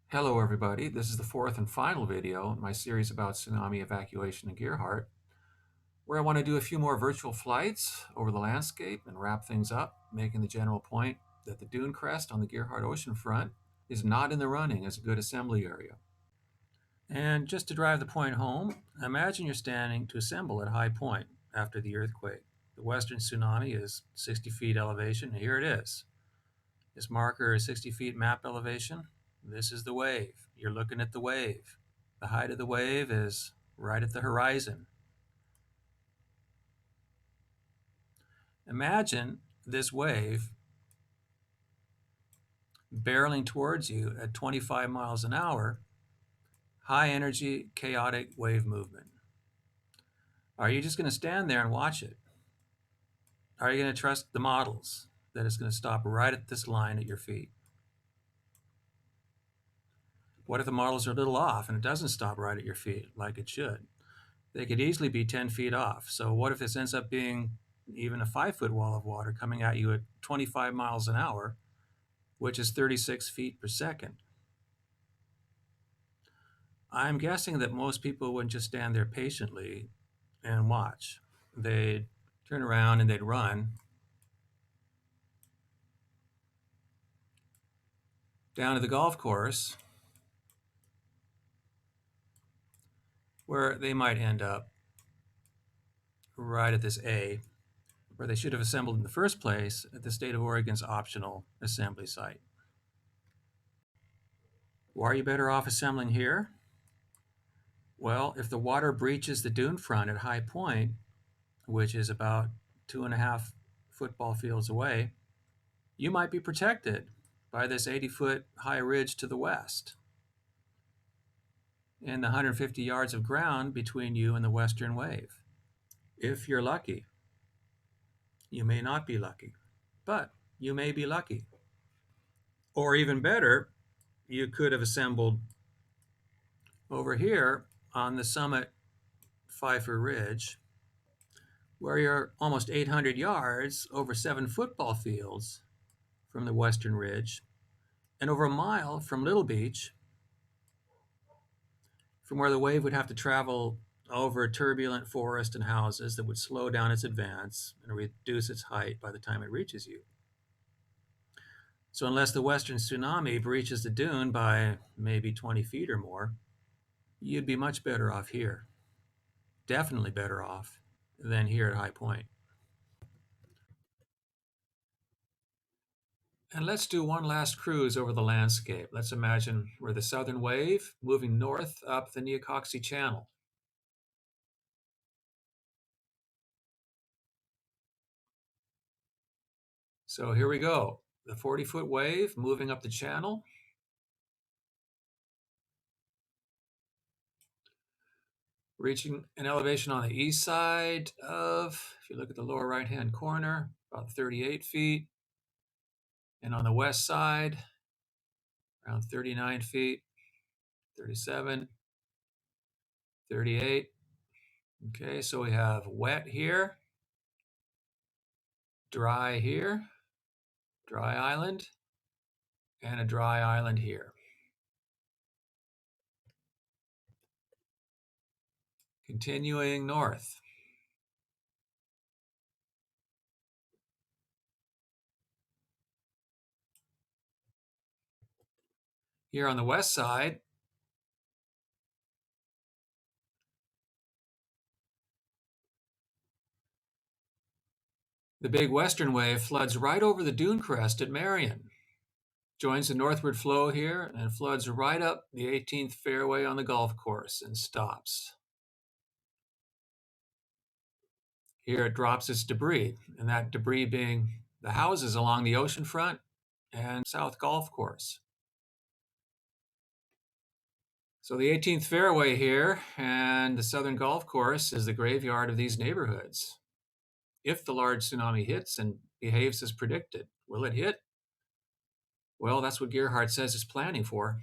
Hello everybody, this is the fourth and final video in my series about tsunami evacuation in Gearhart, where I want to do a few more virtual flights over the landscape and wrap things up, making the general point that the dune crest on the Gearhart oceanfront is not in the running as a good assembly area. And just to drive the point home, imagine you're standing to assemble at high point after the earthquake. The western tsunami is 60 feet elevation, and here it is. This marker is 60 feet map elevation. This is the wave. You're looking at the wave. The height of the wave is right at the horizon. Imagine this wave barreling towards you at 25 miles an hour, high energy, chaotic wave movement. Are you just going to stand there and watch it? Are you going to trust the models that it's going to stop right at this line at your feet? What if the models are a little off and it doesn't stop right at your feet like it should? They could easily be 10 feet off. So what if this ends up being even a 5-foot wall of water coming at you at 25 miles an hour, which is 36 feet per second? I'm guessing that most people wouldn't just stand there patiently and watch. They'd turn around and they'd run down to the golf course, where they might end up right at this A, where they should have assembled in the first place at the state of Oregon's optional assembly site. Why are you better off assembling here? Well, if the water breaches the dune front at high point, which is about 2.5 football fields away, you might be protected by this 80-foot high ridge to the west and the 150 yards of ground between you and the western wave. If you're lucky. You may not be lucky, but you may be lucky. Or even better, you could have assembled over here on the summit Pfeiffer Ridge, where you're almost 800 yards over 7 football fields from the western ridge and over a mile from Little Beach, from where the wave would have to travel over turbulent forest and houses that would slow down its advance and reduce its height by the time it reaches you. So unless the western tsunami breaches the dune by maybe 20 feet or more, you'd be much better off here. Definitely better off than here at High Point. And let's do one last cruise over the landscape. Let's imagine we're the southern wave moving north up the Neocoxy Channel. So here we go. The 40-foot wave moving up the channel, reaching an elevation on the east side of, if you look at the lower right-hand corner, about 38 feet. And on the west side, around 39 feet, 37, 38. Okay, so we have wet here, dry here, dry island, and a dry island here. Continuing north. Here on the west side, the big western wave floods right over the dune crest at Marion, joins the northward flow here, and floods right up the 18th fairway on the golf course and stops. Here it drops its debris, and that debris being the houses along the oceanfront and South Golf Course. So the 18th fairway here and the Southern Golf Course is the graveyard of these neighborhoods. If the large tsunami hits and behaves as predicted, will it hit? Well, that's what Gearhart says it's planning for.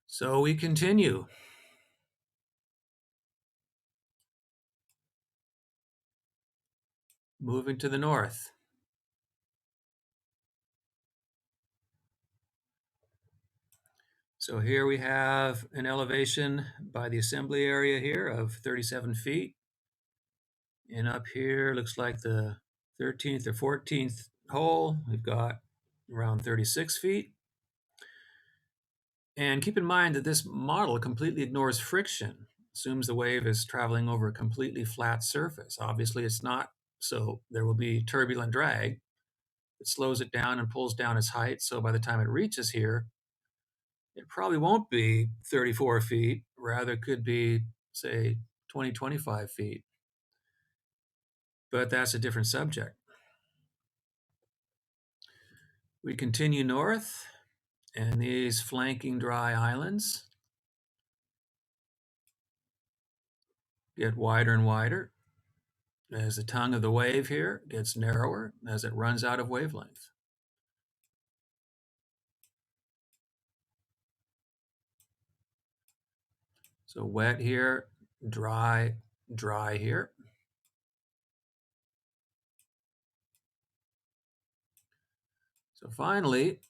So we continue. Moving to the north. So here we have an elevation by the assembly area here of 37 feet. And up here looks like the 13th or 14th hole. We've got around 36 feet. And keep in mind that this model completely ignores friction, assumes the wave is traveling over a completely flat surface. Obviously, it's not, so there will be turbulent drag. It slows it down and pulls down its height. So by the time it reaches here, it probably won't be 34 feet, rather, it could be, say, 20, 25 feet. But that's a different subject. We continue north, and these flanking dry islands get wider and wider as the tongue of the wave here gets narrower as it runs out of wavelength. So wet here, dry, dry here. So finally,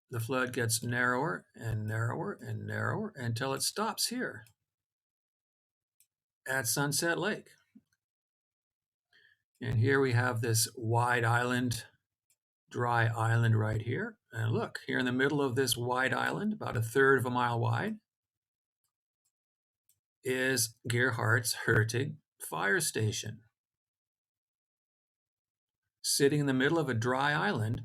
the flood gets narrower and narrower and narrower until it stops here at Sunset Lake. And here we have this wide island, dry island right here. And look, here in the middle of this wide island, about a third of a mile wide, is Gearhart's Hertig Fire Station. Sitting in the middle of a dry island,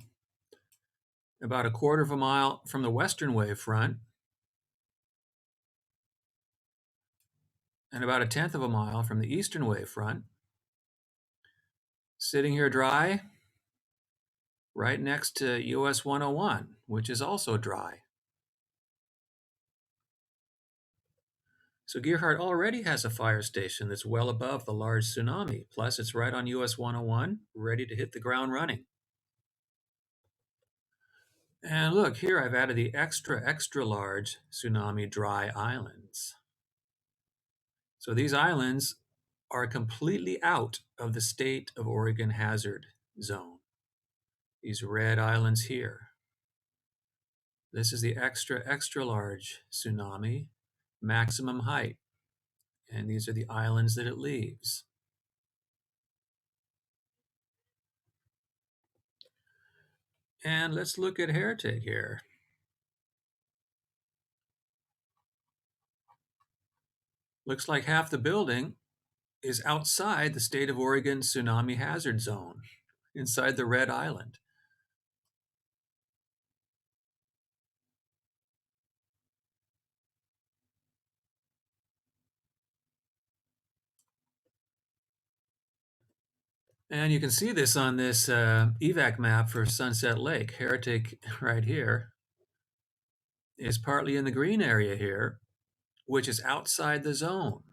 about a quarter of a mile from the western wave front, and about a tenth of a mile from the eastern wave front, sitting here dry, right next to US 101, which is also dry. So Gearhart already has a fire station that's well above the large tsunami. Plus, it's right on US 101, ready to hit the ground running. And look, here I've added the extra large tsunami dry islands. So these islands are completely out of the state of Oregon hazard zone. These red islands here. This is the extra large tsunami maximum height. And these are the islands that it leaves. And let's look at Hertig here. Looks like half the building is outside the state of Oregon tsunami hazard zone, inside the red island. And you can see this on this evac map for Sunset Lake. Hertig right here is partly in the green area here, which is outside the zone.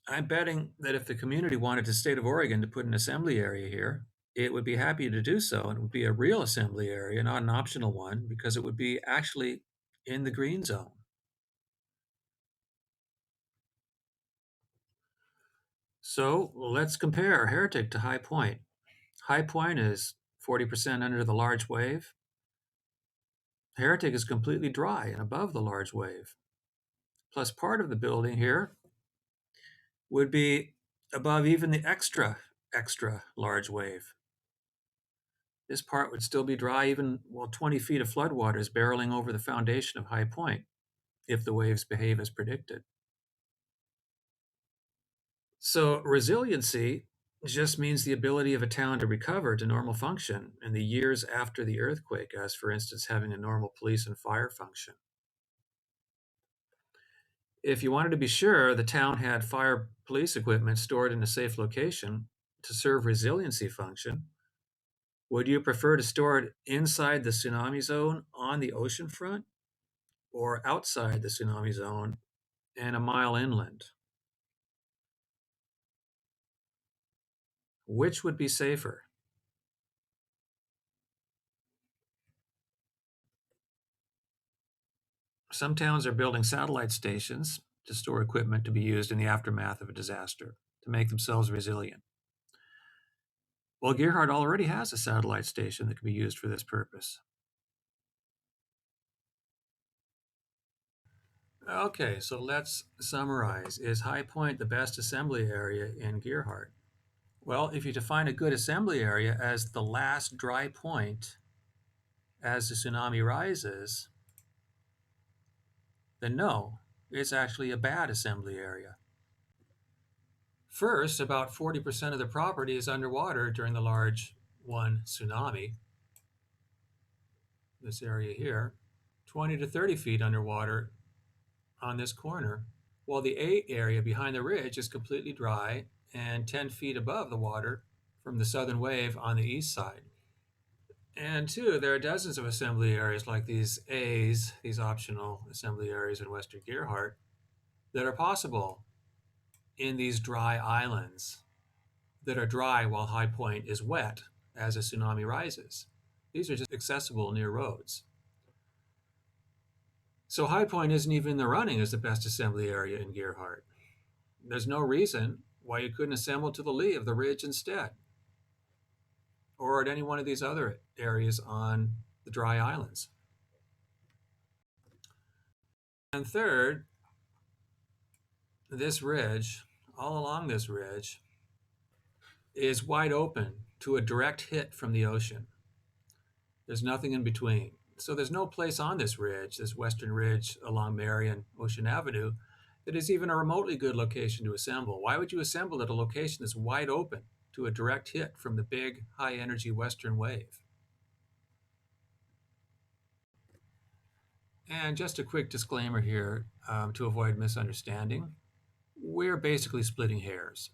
I'm betting that if the community wanted the state of Oregon to put an assembly area here, it would be happy to do so, and it would be a real assembly area, not an optional one, because it would be actually in the green zone. So let's compare Hertig to High Point. High Point is 40% under the large wave. Hertig is completely dry and above the large wave. Plus, part of the building here would be above even the extra large wave. This part would still be dry even while 20 feet of floodwater is barreling over the foundation of High Point, if the waves behave as predicted. So resiliency just means the ability of a town to recover to normal function in the years after the earthquake, as for instance, having a normal police and fire function. If you wanted to be sure the town had fire police equipment stored in a safe location to serve resiliency function, would you prefer to store it inside the tsunami zone on the ocean front or outside the tsunami zone and a mile inland? Which would be safer? Some towns are building satellite stations to store equipment to be used in the aftermath of a disaster to make themselves resilient. Well, Gearhart already has a satellite station that can be used for this purpose. Okay, so let's summarize. Is High Point the best assembly area in Gearhart? Well, if you define a good assembly area as the last dry point as the tsunami rises, then no, it's actually a bad assembly area. First, about 40% of the property is underwater during the large one tsunami, this area here, 20 to 30 feet underwater on this corner, while the A area behind the ridge is completely dry and 10 feet above the water from the southern wave on the east side. And two, there are dozens of assembly areas like these A's, these optional assembly areas in Western Gearhart, that are possible in these dry islands that are dry while High Point is wet as a tsunami rises. These are just accessible near roads. So High Point isn't even in the running as the best assembly area in Gearhart. There's no reason why you couldn't assemble to the lee of the ridge instead, or at any one of these other areas on the dry islands. And third, this ridge, all along this ridge, is wide open to a direct hit from the ocean. There's nothing in between. So there's no place on this ridge, this western ridge along Marion Ocean Avenue, that is even a remotely good location to assemble. Why would you assemble at a location that's wide open to a direct hit from the big, high energy western wave? And just a quick disclaimer here to avoid misunderstanding. We're basically splitting hairs.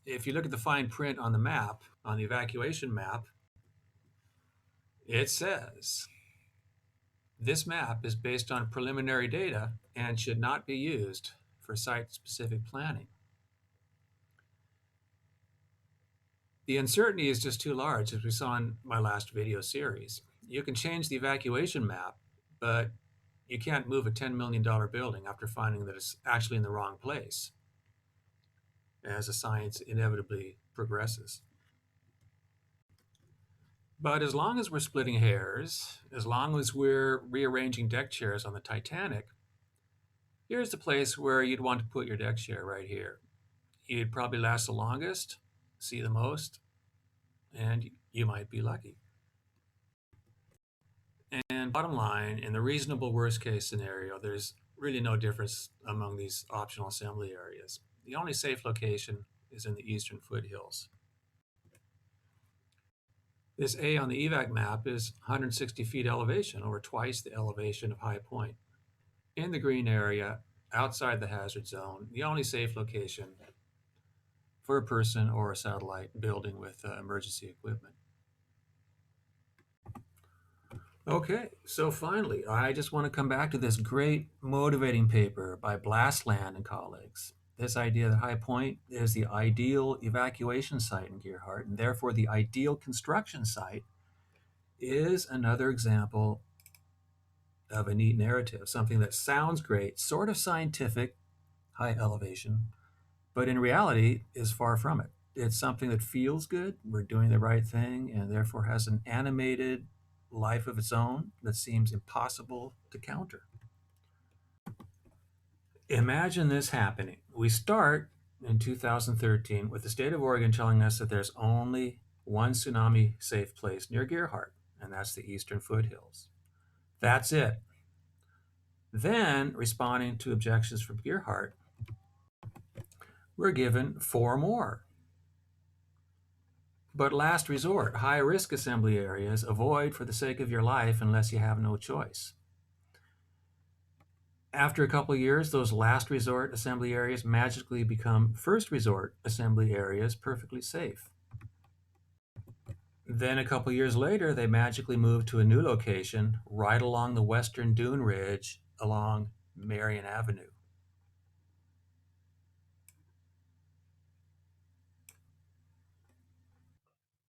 If you look at the fine print on the map, on the evacuation map, it says this map is based on preliminary data and should not be used for site-specific planning. The uncertainty is just too large, as we saw in my last video series. You can change the evacuation map, but you can't move a $10 million building after finding that it's actually in the wrong place, as the science inevitably progresses. But as long as we're splitting hairs, as long as we're rearranging deck chairs on the Titanic, here's the place where you'd want to put your deck chair right here. You'd probably last the longest, see the most, and you might be lucky. And bottom line, in the reasonable worst case scenario, there's really no difference among these optional assembly areas. The only safe location is in the eastern foothills. This A on the evac map is 160 feet elevation, over twice the elevation of High Point. In the green area, outside the hazard zone, the only safe location for a person or a satellite building with emergency equipment. Okay, so finally, I just want to come back to this great motivating paper by Blastland and colleagues. This idea that High Point is the ideal evacuation site in Gearhart, and therefore the ideal construction site, is another example of a neat narrative, something that sounds great, sort of scientific, high elevation, but in reality is far from it. It's something that feels good, we're doing the right thing, and therefore has an animated life of its own that seems impossible to counter. Imagine this happening. We start in 2013 with the state of Oregon telling us that there's only one tsunami safe place near Gearhart, and that's the eastern foothills. That's it. Then, responding to objections from Gearhart, we're given four more. But last resort, high risk assembly areas, avoid for the sake of your life unless you have no choice. After a couple of years, those last resort assembly areas magically become first resort assembly areas, perfectly safe. Then a couple of years later, they magically move to a new location right along the western dune ridge along Marion Avenue.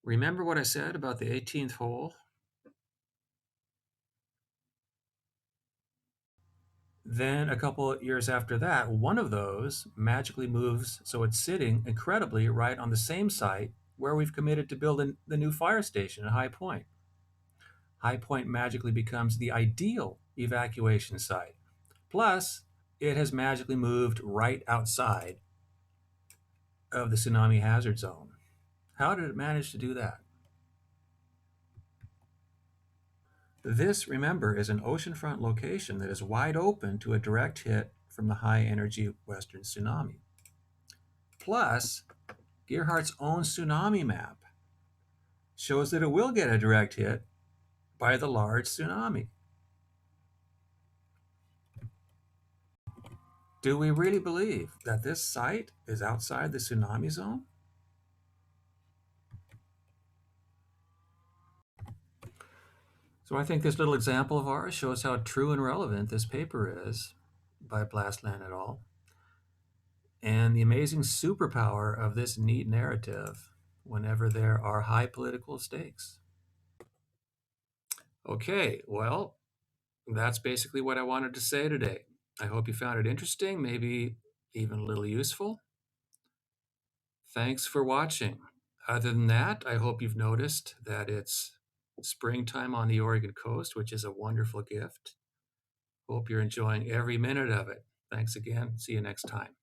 Remember what I said about the 18th hole? Then a couple of years after that, one of those magically moves so it's sitting incredibly right on the same site where we've committed to build the new fire station at High Point. High Point magically becomes the ideal evacuation site. Plus, it has magically moved right outside of the tsunami hazard zone. How did it manage to do that? This, remember, is an oceanfront location that is wide open to a direct hit from the high energy western tsunami. Plus, Gearhart's own tsunami map shows that it will get a direct hit by the large tsunami. Do we really believe that this site is outside the tsunami zone? So I think this little example of ours shows how true and relevant this paper is by Blastland et al. And the amazing superpower of this neat narrative whenever there are high political stakes. Okay, well, that's basically what I wanted to say today. I hope you found it interesting, maybe even a little useful. Thanks for watching. Other than that, I hope you've noticed that it's springtime on the Oregon coast, which is a wonderful gift. Hope you're enjoying every minute of it. Thanks again. See you next time.